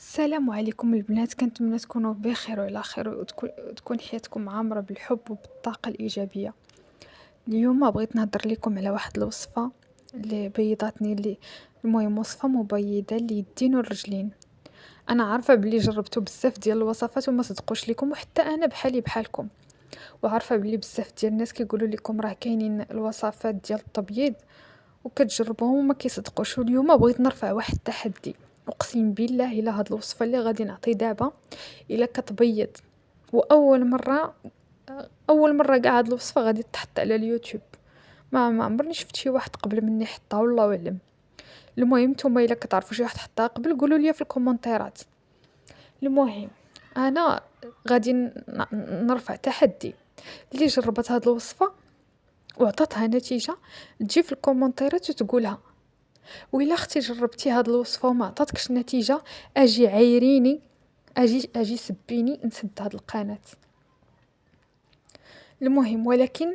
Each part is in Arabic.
السلام عليكم البنات، كنتمنى تكونوا بخير وعلى خير وتكون حياتكم عامرة بالحب وبالطاقة الإيجابية. اليوم بغيت نهضر لكم على واحد الوصفة اللي بيضاتني المهم وصفة مبيضة لليدين والرجلين. انا عارفة بلي جربتو بزاف ديال الوصفات وما صدقوش لكم، وحتى انا بحالي بحالكم، وعارفة بلي بزاف ديال الناس كيقولوا لكم راه كاينين الوصفات ديال التبييض وكتجربوهم وما كيصدقوش. واليوم بغيت نرفع واحد التحدي، اقسم بالله الا هاد الوصفه اللي غادي نعطي دابا الا كتبيض، واول مره اول مره كاع هاد الوصفه غادي تحط على اليوتيوب. ما عمرني شفت شي واحد قبل مني حطها، والله اعلم. المهم نتوما الا كتعرفوا شي واحد حطها قبل قولوا لي في الكومنتيرات. المهم انا غادي نرفع تحدي اللي جربت هاد الوصفه وعطاتها نتيجه تجي في الكومنتيرات وتقولها. وإلا اختي جربتي هاد الوصفة وما عطاتكش نتيجة، اجي عايريني، اجي سبيني، نسد هاد القناة. المهم ولكن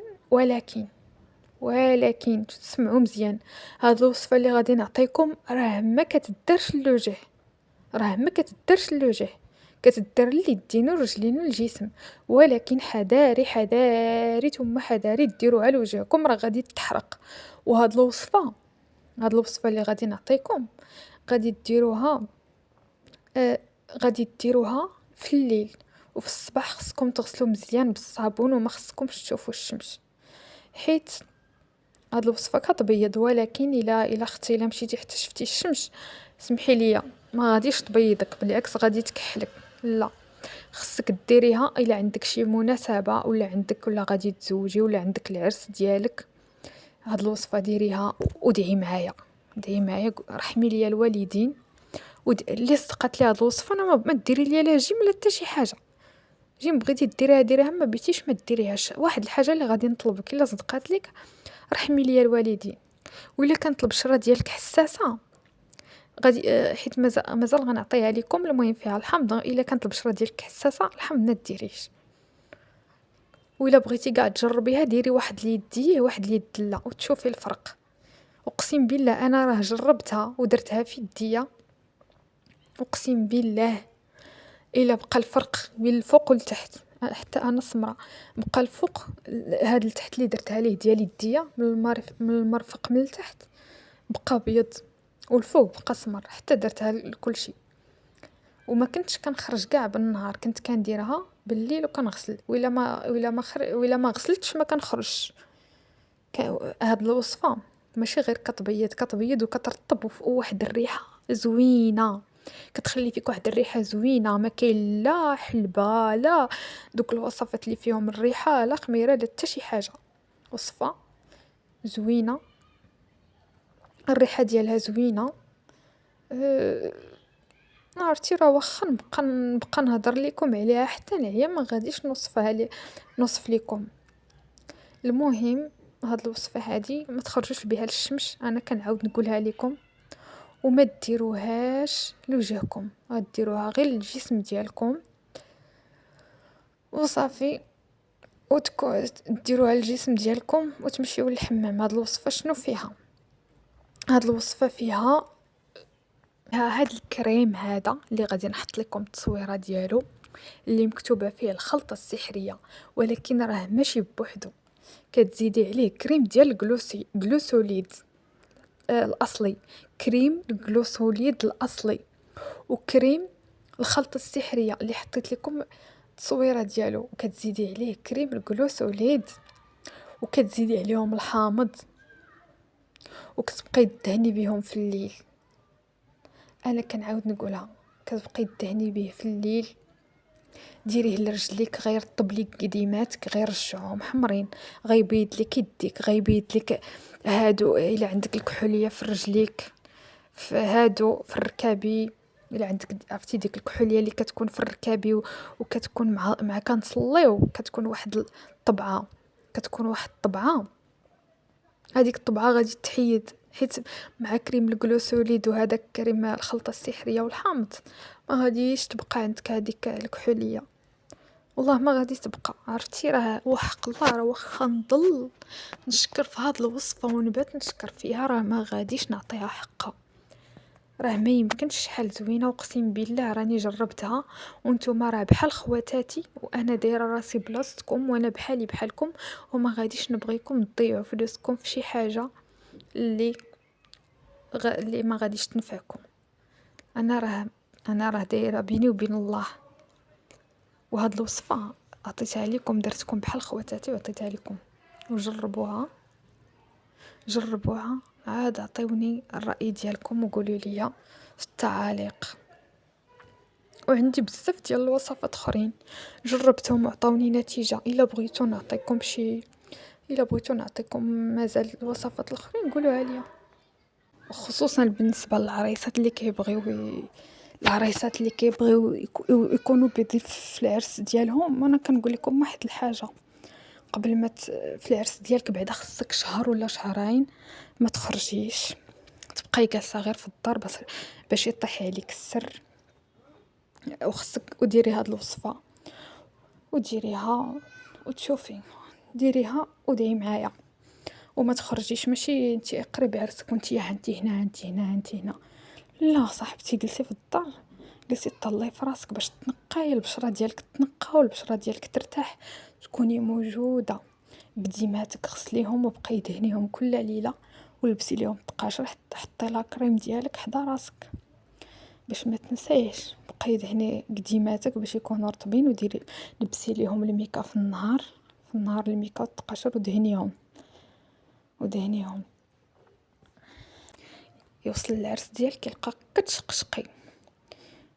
ولكن تسمعوا مزيان، هاد الوصفة اللي غادي نعطيكم راه ما كتدارش للوجه، راه ما كتدارش للوجه، كتدار لليدين والرجلين والجسم. ولكن حذاري حذاري ثم حذاري ديروها لوجهكم، راه غادي تحرق. وهاد الوصفة، هاد الوصفة اللي غادي نعطيكم غادي ديروها آه غادي ديروها في الليل، وفي الصباح خصكم تغسلوا مزيان بالصابون وما خصكمش تشوفوا الشمس، حيت هاد الوصفه كتبيض. ولكن الا اختي الا مشيتي حتى شفتي الشمس، سمحي لي ما غاديش تبيضك، بالعكس غادي تكحلك. لا، خصك ديريها الا عندك شي مناسبه، ولا غادي تزوجي، ولا عندك العرس ديالك. هاد الوصفه ديريها ودعي معايا، دعي معايا، رحمي ليا الوالدين. اللي صدقات لي هاد الوصفه انا ما ديري ليا لا جيم لا حتى شي حاجه. جيم بغيتي ديريها ديريها، ما بغيتيش ما ديريهاش. واحد الحاجه اللي غادي نطلبك الا صدقات لك، رحمي ليا الوالدين. وإلا كانت البشره ديالك حساسه غادي حيت مازال غنعطيها لكم، المهم فيها الحمض. الا كانت البشره ديالك حساسه الحمض ما ديريش. وإلا بغيتي كاع تجربيها ديري واحد اليديه واحد اليد لا وتشوفي الفرق. اقسم بالله انا راه جربتها ودرتها في يديا، اقسم بالله الا بقى الفرق من الفوق والتحت. حتى انا سمراء بقى الفوق، هاد التحت اللي درتها ليه ديال يديا من المرفق من التحت بقى ابيض، والفوق بقى سمر. حتى درتها لكل شيء، وما كنتش كنخرج كاع بالنهار، كنت كنديرها بالليل وكنغسل. وإلا ما غسلتش ما كنخرجش. هاد الوصفه ماشي غير كتبيض وكترطب واحد الريحه زوينه، كتخلي فيك واحد الريحه زوينه. ما كاين لا حلبه لا دوك الوصفات اللي فيهم الريحه لا خميره لا حتى شي حاجه. وصفه زوينه، الريحه ديالها زوينه. عرفتي راه واخا نبقى نهضر لكم عليها حتى نعيا ما غاديش نوصف لكم. المهم هاد الوصفه هادي ما تخرجوش بها للشمس، انا كنعاود نقولها لكم. وما ديروهاش لوجهكم، غديروها غير للجسم ديالكم وصافي. ديروها للجسم ديالكم وتمشيو للحمام. هاد الوصفه شنو فيها؟ هاد الوصفه فيها هاد الكريم هذا اللي غادي نحط لكم التصويره ديالو، اللي مكتوبه فيه الخلطه السحريه، ولكن راه ماشي بوحدو، كتزيدي عليه كريم ديال الجلوسوليد الاصلي، كريم الجلوسوليد الاصلي، وكريم الخلطه السحريه اللي حطيت لكم التصويره ديالو، وكتزيدي عليه كريم الجلوسوليد، وكتزيدي عليهم الحامض، وكتبقاي تدهني بهم في الليل. انا كنعاود نقولها، كتبقاي تدهني به في الليل. ديريه لرجليك، غيرطب ليك قديماتك، غيرجعهم حمرين، غيبيض لك يديك، غيبيض لك هادو الا عندك الكحوليه في رجليك، في هادو في الركابي. الا عندك عرفتي ديك الكحوليه اللي كتكون في الركابي وكتكون مع كنصليو، كتكون واحد الطبعه، هذيك الطبعه غادي تحيد، حيت مع كريم الجلوسوليد وهذاك كريم الخلطه السحريه والحامض ما غاديش تبقى عندك هذيك الكحوليه، والله ما غادي تبقى. عرفتي راه وحق الله، راه واخا نضل نشكر في هاد الوصفه ونبات نشكر فيها، راه ما غاديش نعطيها حقها. راه ما يمكنش شحال زوينه، اقسم بالله راني جربتها وانتم راه بحال خواتاتي، وانا دايره راسي بلاصتكم وانا بحالي بحالكم، وما غاديش نبغيكم تضيعوا فلوسكم في شي حاجه اللي اللي ما غاديش تنفعكم. انا راه دايره بيني وبين الله، وهاد الوصفه عطيتها لكم، درتكم بحال خواتاتي وعطيتها لكم، وجربوها جربوها عاد عطيوني الرأي ديالكم وقولوا لي في التعاليق. وعندي بزاف ديال الوصفات اخرين جربتهم وعطاوني نتيجه، الا بغيتو نعطيكم مازال الوصفات الاخرين قولوها لي، خصوصا بالنسبه العريسات اللي كيبغيو يكونوا بيضيف في العرس ديالهم. انا كنقول لكم واحد الحاجه، قبل ما في العرس ديالك بعدا خصك شهر ولا شهرين ما تخرجيش، تبقاي جالسه غير في الدار باش يطيح عليك السر. وخصك وديري هاد الوصفه وديريها وتشوفي، ديريها ودعي معايا وما تخرجيش. ماشي انت قريب عرسك وانت انت هنا انت هنا انت هنا، لا صاحبتي جلسي في الدار، جلسي تطلعي في راسك باش تنقاي البشره ديالك، تنقى والبشره ديالك ترتاح، تكوني موجوده بديماتك. غسليهم وبقاي دهنيهم كل ليله، ولبسي ليهم التقاشر، حطي لا كريم ديالك حدا راسك باش ما تنسايش، بقاي دهني قديماتك باش يكونوا رطبين، وديري لبسي ليهم الميكا في النهار، الميكا والتقاشر ودهنيهم يوصل العرس ديالك يلقاك كتشقشقي،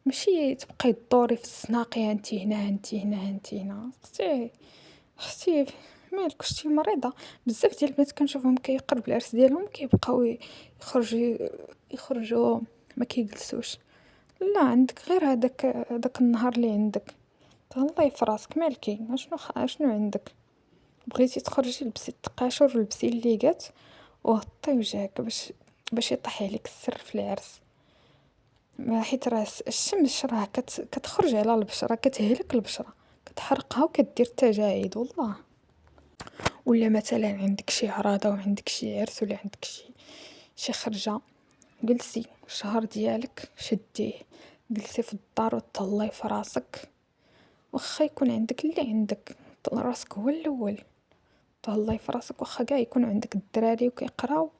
ماشي تبقاي تدوري في الزناقيه انت هنا انت هنا انت هنا. خصتي مالك شتي مريضه. بزاف ديال البنات كنشوفهم كيقرب العرس ديالهم كيبقاو يخرجوا ما كيجلسوش. لا عندك غير هذاك النهار اللي عندك، تهلاي في راسك مالكي اشنو عندك. بغيتي تخرجي لبسي التقاشر ولبسي الليقات وغطي وجهك باش يطيح عليك السر في العرس. ما حيت راه الشمس راه كتخرج على البشره، كتهلك البشره، كتحرقها وكدير تجاعيد والله. ولا مثلا عندك شي عراضه وعندك شي عرس ولا عندك شي خرجه، جلسي الشهر ديالك شديه، جلسي في الدار وتهلاي في راسك، واخا يكون عندك اللي عندك راسك هو الاول، تهلاي في راسك. واخا كاع يكون عندك الدراري وكيقراو،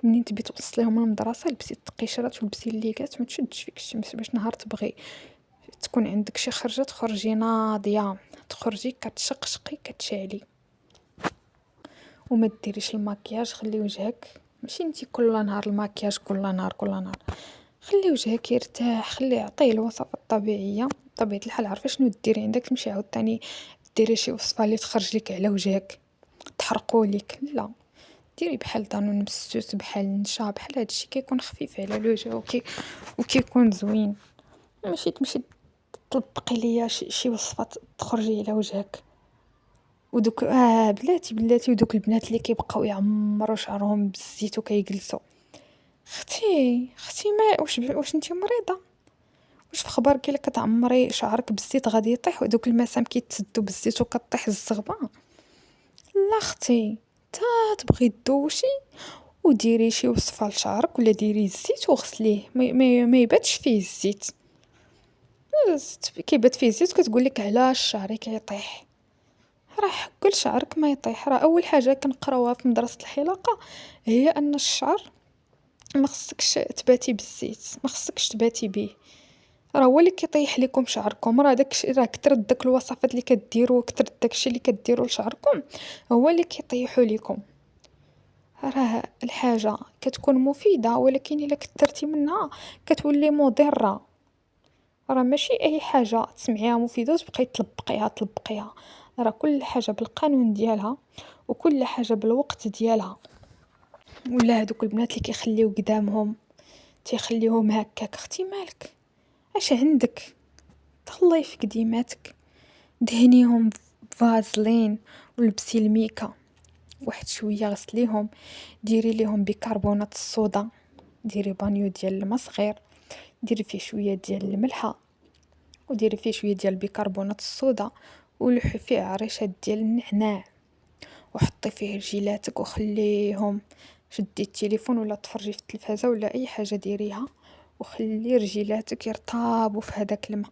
منين تبي توصليهم للمدرسه لبسي التقيشرات ولبسي الليكات، ما تشدش فيك الشمس باش نهار تبغي تكون عندك شي خرجه تخرجي ناضيه، تخرجي كتشقشقي كتشعلي. وما ديريش الماكياج، خلي وجهك ماشي انتي كل نهار الماكياج كل نهار خلي وجهك يرتاح، خلي عطيه الوصفه الطبيعيه بطبيعه الحال. عارفه شنو ديري عندك، تمشي عاوتاني ديري شي وصفه اللي تخرج لك على وجهك تحرقوا لك، لا ديري بحال دانون مسوس، بحال النشا، بحال هادشي كيكون خفيف على الوجه وكيكون زوين. ماشي تمشي تطبقي ليا شي وصفه تخرجي على وجهك. ودوك بلاتي ودوك البنات اللي كيبقاو يعمروا شعرهم بالزيت وكيجلسوا، اختي ما واش نتي مريضه؟ واش في خبر كي كتعمري شعرك بالزيت غادي يطيح، ودوك المسام كيتسدوا بالزيت وكطيح الزغبه؟ لا اختي، تا تبغي تدوشي وديري شي وصفه لشعرك ولا ديري الزيت وغسليه، ما يباتش فيه الزيت. كيبات فيه الزيت كتقول لك علاش شعري كيطيح. راه كل شعرك ما يطيح. راه اول حاجه كنقراوها في مدرسه الحلاقه هي ان الشعر ما خصكش تباتي بالزيت، ما خصكش تباتي به، راه هو اللي كيطيح لكم شعركم. راه راه كثرت داك الوصفات اللي كديروا، كثرت داكشي اللي كديروا لشعركم هو اللي كيطيحوا لكم. راه الحاجه كتكون مفيده، ولكن الا كثرتي منها كتولي مضره. راه ماشي اي حاجه تسمعيها مفيده وتبقاي تلبقيها. راه كل حاجه بالقانون ديالها وكل حاجه بالوقت ديالها. ولا هذوك البنات اللي كيخليو قدامهم تيخليوهم هكاك، اختي مالك اش عندك؟ تهلاي في قديماتك، دهنيهم بفازلين ولبسي الميكا واحد شويه، غسليهم، ديري ليهم بيكربونات الصودا، ديري بانيو ديال الماء صغير، ديري فيه شويه ديال الملحه وديري فيه شويه ديال بيكربونات الصودا، ولوحي فيه عريشات ديال النعناع، وحطي فيه رجيلاتك وخليهم. شدي التليفون ولا تفرجي في التلفازه ولا اي حاجه ديريها وخلي رجيلاتك يرطابوا في هذاك الماء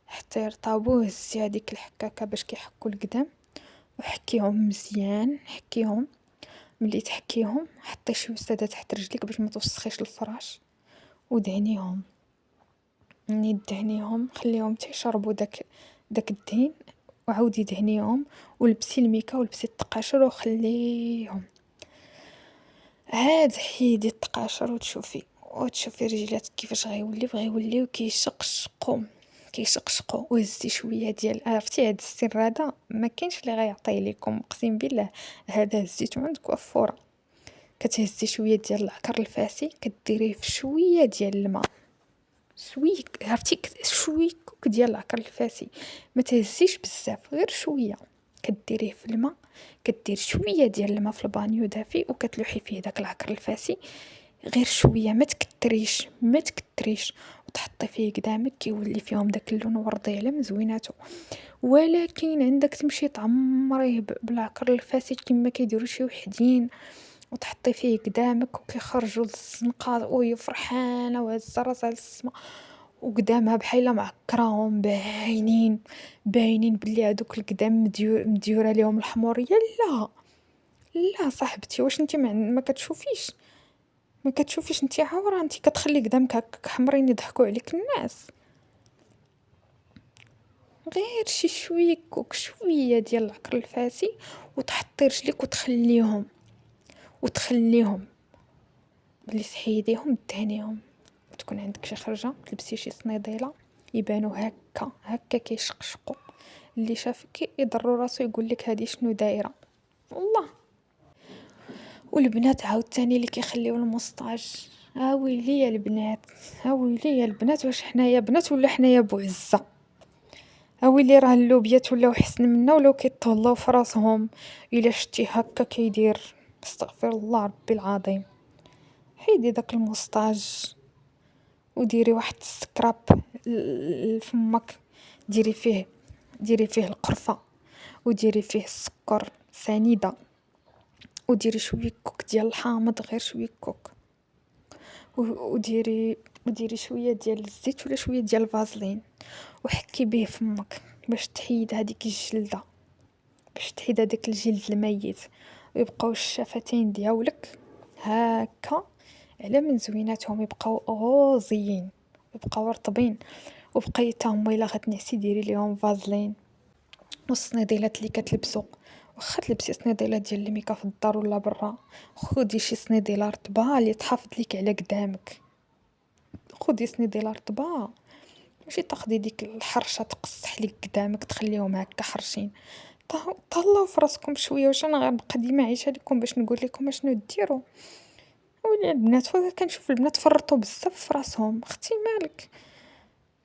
حتى يرطابوا. هزي هذيك الحكاكه باش كيحكوا القدام وحكيهم مزيان، حكيهم. ملي تحكيهم حطي شي وساده تحت رجليك باش ما توسخيش الفراش ودهنيهم. مني دهنيهم خليهم تيشربوا داك الدهن وعاودي دهنيهم ولبسي الميكا ولبسي التقاشر وخليهم عاد. حيدي التقاشر وتشوفي رجلاتك كيفاش غيوليو كيشقشقوا. وهزي شويه ديال عرفتي هاد السر هذا ما كاينش اللي غيعطيه لكم، اقسم بالله. هذا هزيتو عند كوافوره، كتهزي شويه ديال العكر الفاسي كديريه في شويه ديال الماء، عرفتي شويه كوك ديال العكر الفاسي، ما تهزيش بزاف غير شويه. كديريه في الماء، كدير شويه ديال الماء في البانيو دافي وكتلوحي فيه داك العكر الفاسي غير شويه، ما تكتريش وتحطي فيه قدامك كيولي فيهم داك اللون وردي على مزويناتو. ولكن عندك تمشي تعمريه بالعكر الفاسي كما كيديروا شي وحدين وتحطي فيه قدامك وكيخرجوا الزنقه وهي فرحانه وهزه راسها للسما وقدامها بحال معكراهم باينين بلي هذوك القدام مديوره ليهم الحموريه. لا صاحبتي، واش انت ما كتشوفيش انت عوره؟ انت كتخلي قدامك هكاك حمرين يضحكوا عليك الناس. غير شي شويه كوك شويه ديال العكر الفاسي وتحطي رجليك وتخليهم ملي تحيديهم دهنيهم وتكون عندك شي خرجه تلبسي شي صنيديله يبانوا هكا كيشقشقوا. اللي شافك يضروا راسو يقول لك هذه شنو دايره والله. والبنات عاوتاني اللي كيخليو المسطاج، ويلي يا البنات واش حنايا بنات ولا حنايا بوعزه؟ ويلي راه اللوبيات ولاو حسن منا ولاو كيطهلاو في راسهم. الا شتي هكا كيدير استغفر الله ربي العظيم. حيدي داك المسطاج وديري واحد السكراب لفمك، ديري فيه القرفه وديري فيه السكر سنيده وديري شويه كوك ديال الحامض، غير شويه كوك، وديري شويه ديال الزيت ولا شويه ديال الفازلين وحكي به فمك باش تحيد هذيك الجلده، باش تحيد هذاك الجلد الميت ويبقاو الشفتين ديالك هكا على من زويناتهم، يبقاو غوزيين يبقاو رطبين. وبقاي حتى هما الا غتنعسي ديري ليهم فازلين. والصنيديلات اللي كتلبسوا واخا تلبسي صنيديلات ديال الميكا في الدار ولا برا، خدي شي صنيديله رطبه اللي تحافظ ليك على قدامك. خدي صنيديله رطبه ماشي تاخدي ديك الحرشه تقصح ليك قدامك تخليهم هكا حرشين. طلعوا في راسكم شويه. واش انا غنبقى ديما عايشه لكم باش نقول لكم اشنو ديروا؟ ولا البنات كنشوف البنات فرطوا بزاف في راسهم. اختي مالك؟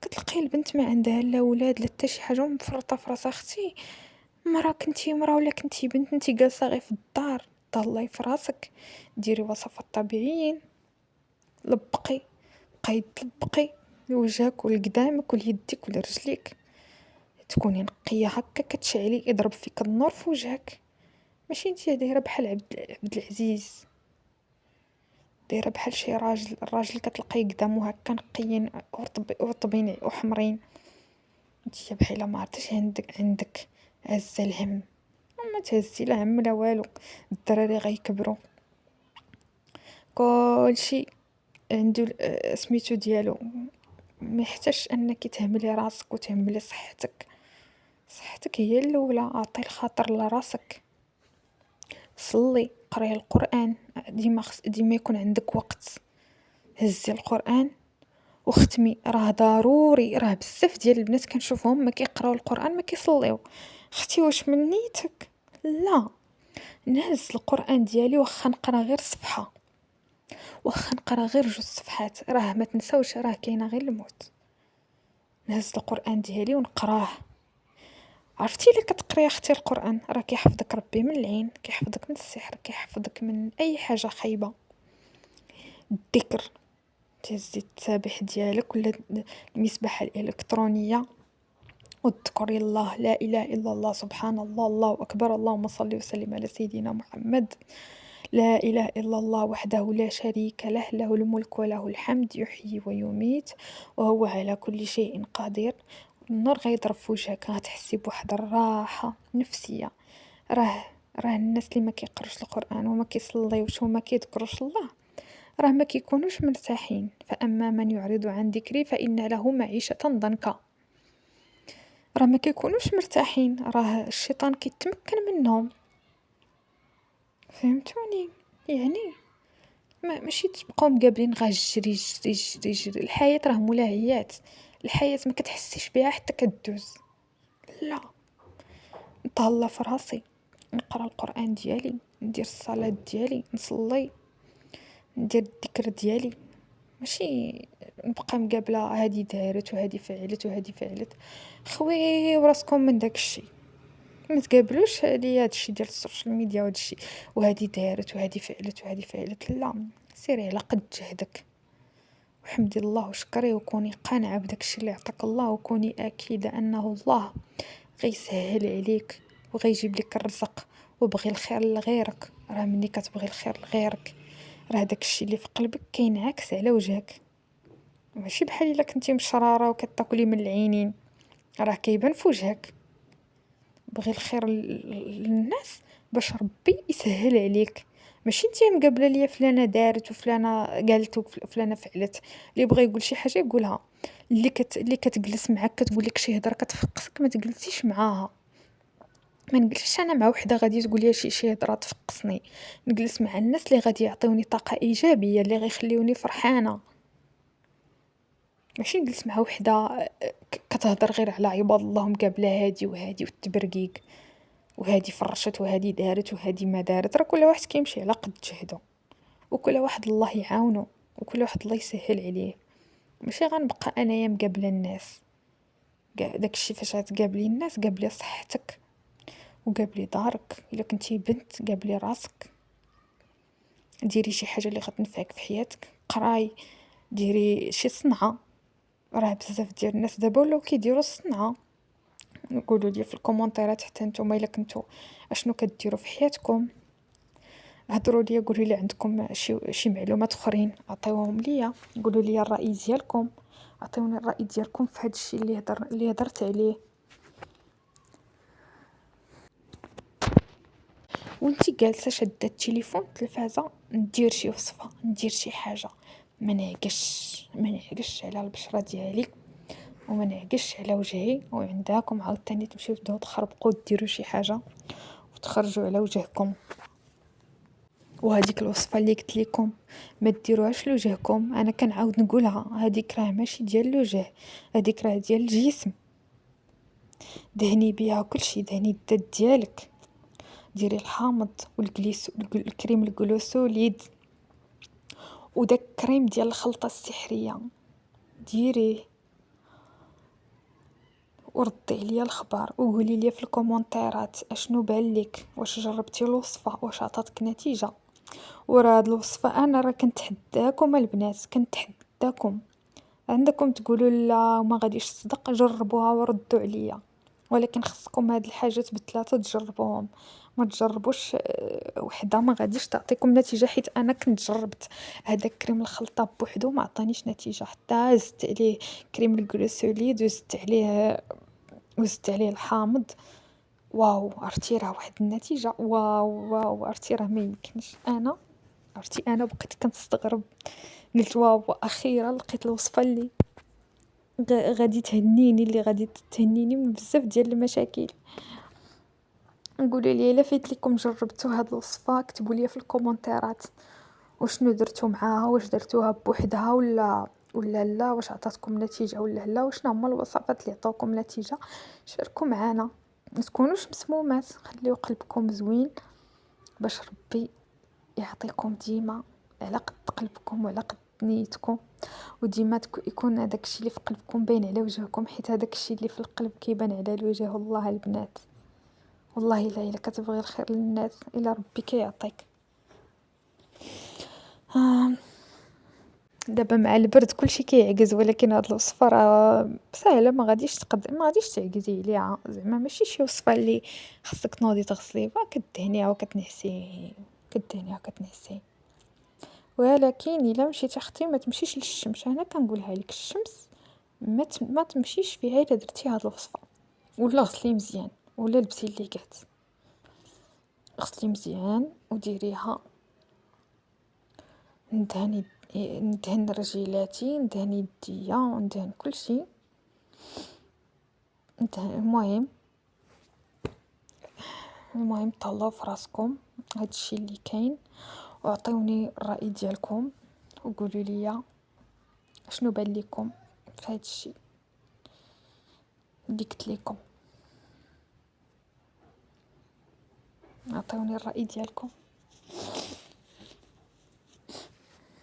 كتلقاي البنت ما عندها لا ولاد لا حتى شي حاجه ومفرطه في راسها. اختي مرا كنتي مرا ولا كنتي بنت انتي جالسه غير في الدار تهلاي في راسك. ديري وصفات طبيعيين، لبقي بقاي تلبقي لوجهك ولقدامك وليديك ولرجليك، تكوني نقيه هكا كتشعلي يضرب فيك النور في وجهك. ماشي انتي دايره بحال عبد العزيز، دايره بحال شي الراجل كتلقاي قدامو هكا نقيين ورطبين وحمرين. انتي بحال ما عرفتش عندك عز الهم. ما تهزي لا هم لا والو. الدراري غيكبروا كلشي عنده سميتو ديالو. ما يحتاجش انك تهملي راسك وتهملي صحتك هي الاولى. اعطي الخاطر لراسك، صلي، قراي القران ديما يكون عندك وقت. هزي القران وختمي، راه ضروري. راه بزاف ديال البنات كنشوفهم ما كيقراو القران ما كيصليو. اختي واش من نيتك؟ لا، نهز القران ديالي واخا نقرا غير صفحه، واخا نقرا غير 2 صفحات، راه ما تنساوش راه كاينه غير الموت. نهز القران ديالي ونقراه. عرفتي الا كتقري اختي القران راه كيحفظك ربي من العين، كيحفظك من السحر، كيحفظك من اي حاجه خايبه. الذكر، تهزي التسابيح ديالك ولا المسبحه الالكترونيه وتذكري الله، لا اله الا الله، سبحان الله، الله اكبر، اللهم صل وسلم على سيدنا محمد. لا إله إلا الله وحده لا شريك له، له الملك وله الحمد، يحيي ويميت وهو على كل شيء قدير. النور غيضرب في وجهك، غتحسي بواحد الراحة نفسية. راه راه الناس اللي ما كيقروش القرآن وما كيصليوش وما كيذكروش الله راه ما كيكونوش مرتاحين. فأما من يعرض عن ذكري فإن له معيشة ضنكا. راه ما كيكونوش مرتاحين، راه الشيطان كيتمكن منهم. فهمتوني؟ يعني ماشي تبقاو مقابلين غا جري جري جري جري. الحياة راه ملاهيات، الحياة ما كتحسيش بها حتى كدوز. لا، نتهلا في راسي، نقرا القرآن ديالي، ندير الصلاة ديالي، نصلي، ندير الذكر ديالي. ماشي نبقى مقابله هادي دارت وهادي فعلت وهادي فعلت. خويو راسكم من داك الشيء، ما تقابلوش ليا هادشي ديال السوشيال ميديا وهادشي وهادي دارت وهادي فعلت وهادي فعلت. لا، سيري على قد جهدك وحمدي الله وشكريه وكوني قانعه بداكشي اللي عطاك الله، وكوني اكيده انه الله غيسهل عليك وغيجيب لك الرزق. وبغي الخير لغيرك، راه ملي كتبغي الخير لغيرك راه داكشي اللي في قلبك كينعكس على وجهك. ماشي بحال الا كنتي مشراره وكتاكلي من العينين، راه كيبان في وجهك. بغي الخير للناس باش ربي يسهل عليك. ماشي نتيا مقابله ليا فلانه دارت وفلانه قالت وفلانه فعلت. اللي بغى يقول شي حاجه يقولها. اللي كتجلس معاك كتقول لك شي هضره كتفقسك، ما تجلسيش معاها. ما نجلسش انا مع وحده غادي تقول لي شي هضره تفقسني. نجلس مع الناس اللي غادي يعطيوني طاقه ايجابيه، اللي غيخليوني فرحانه. ماشي نجلس مع وحده كتهضر غير على عباد الله مقابله هادي وهادي والتبرقيق، وهادي فرشت وهادي دارت وهادي ما دارت. راه كل واحد كيمشي على قد جهده، وكل واحد الله يعاونه، وكل واحد الله يسهل عليه. ماشي غنبقى انايا مقابله الناس. داكشي فاش غتقابلي الناس قابلي صحتك وقابلي دارك. الا كنتي بنت قابلي راسك. ديري شي حاجه اللي غتنفعك في حياتك، قراي، ديري شي صنعه. راه بزاف ديال الناس دابا ولاو كيديروا الصنعه. قولوا لي في الكومونتيرات حتى نتوما الا كنتو اشنو كديروا في حياتكم. هضروا لي، قولوا لي عندكم شي معلومات اخرين عطيوهم ليا. قولوا لي الراي ديالكم، عطيوني الراي ديالكم في هذا الشيء اللي هضرت عليه. وانتي جالسه شاده التليفون التلفازه، ندير شي وصفه، ندير شي حاجه، ما نعقش على البشره ديالي وما نعقش على وجهي، وعندكم عاوتاني تمشيو تبداو تخربقوا ديروا شي حاجه وتخرجوا على وجهكم. وهذيك الوصفه اللي قلت لكم ما ديروهاش لوجهكم، انا كنعاود نقولها، هذيك راه ماشي ديال الوجه، هذيك راه ديال الجسم. دهني بها كلشي، دهني الدد ديالك، ديري الحامض والكريم الجلوسوليد وداك الكريم ديال الخلطه السحريه، ديريه وردي عليا الخبر وقولي لي في الكومونتيرات اشنو بالك، واش جربتي الوصفه، واش عطاتك نتيجه. ورا هاد الوصفه انا راه كنتحداكم البنات، كنتحداكم. عندكم تقولوا لا وما غاديش تصدق، جربوها وردوا عليا. ولكن خصكم هاد الحاجات بثلاثه تجربوهم، ما تجربوش وحده ما غاديش تعطيكم نتيجه. حيت انا كنت جربت هذاك كريم الخلطه بوحدو ما عطانيش نتيجه، حتى زدت عليه كريم الجلوسوليد وزدت عليه الحامض. واو، عرفتي راه واحد النتيجه. واو عرفتي راه ما يمكنش. انا بقيت كنستغرب، قلت واو اخيرا لقيت الوصفه اللي غادي تهنيني، اللي غادي تهنيني من بزاف ديال المشاكل. نقولوا لي الا فايت لكم جربتوا هاد الوصفه، اكتبوا لي في الكومونتيرات وشنو درتوا معاها، واش درتوها بوحدها ولا لا، واش عطاتكم نتيجه ولا لا، وشنو هما الوصفات اللي عطاوكم نتيجه. شاركوا معنا، ما تكونوش مسمومات، خليو قلبكم زوين باش ربي يعطيكم ديما على قد قلبكم وعلى قد نيتكم. وديما يكون هذاك الشيء اللي في قلبكم باين على وجهكم، حيت هذاك الشيء اللي في القلب كيبان على الوجه. والله البنات، والله الا كتبغي الخير للناس الا ربي كيعطيك. دابا مع البرد كلشي كيعجز، ولكن هاد الوصفه راه ساهله، ما غاديش تعجزي عليها. زعما ماشي شي وصفه اللي خصك تنوضي تغسلي كدهنيها وكتنعسي كدهنيها كتنعسي. ولكن الا مشيتي اختي ما تمشيش للشمس، انا كنقولها لك الشمس ما تمشيش فيها الا درتي هاد الوصفه. ولا غسلي مزيان ولا لبسي اللي كات، غسلي مزيان وديريها. ندهن رجيلاتي، ندهن يديا، ندهن كلشي. المهم تهلاو فراسكم، هادشي اللي كاين. وعطيوني الرأي ديالكم وقولوا لي شنو بان لكم في هادشي اللي قلت لكم. عطيوني الرأي ديالكم.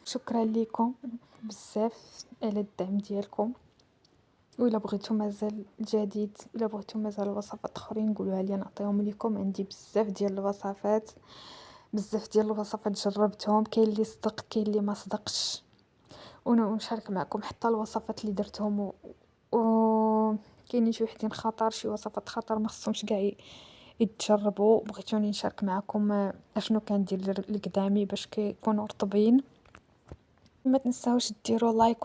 شكرا لكم بزاف على الدعم ديالكم. وإلا بغيتو مازال جديد، إلا بغيتو مازال وصفات اخرين قولوها لي نعطيهم لكم. عندي بزاف ديال الوصفات، بزاف ديال الوصفات جربتهم، كاين اللي صدق كاين اللي ما صدقش. ونشارك معكم حتى الوصفات اللي درتهم كاينين شي وحدين خطر، شي وصفات خطر ما خصهمش كاع يتجربوا. بغيتوني نشارك معكم اشنو كندير لقدامي باش كيكونوا رطبين. ما تنساوش ديروا لايك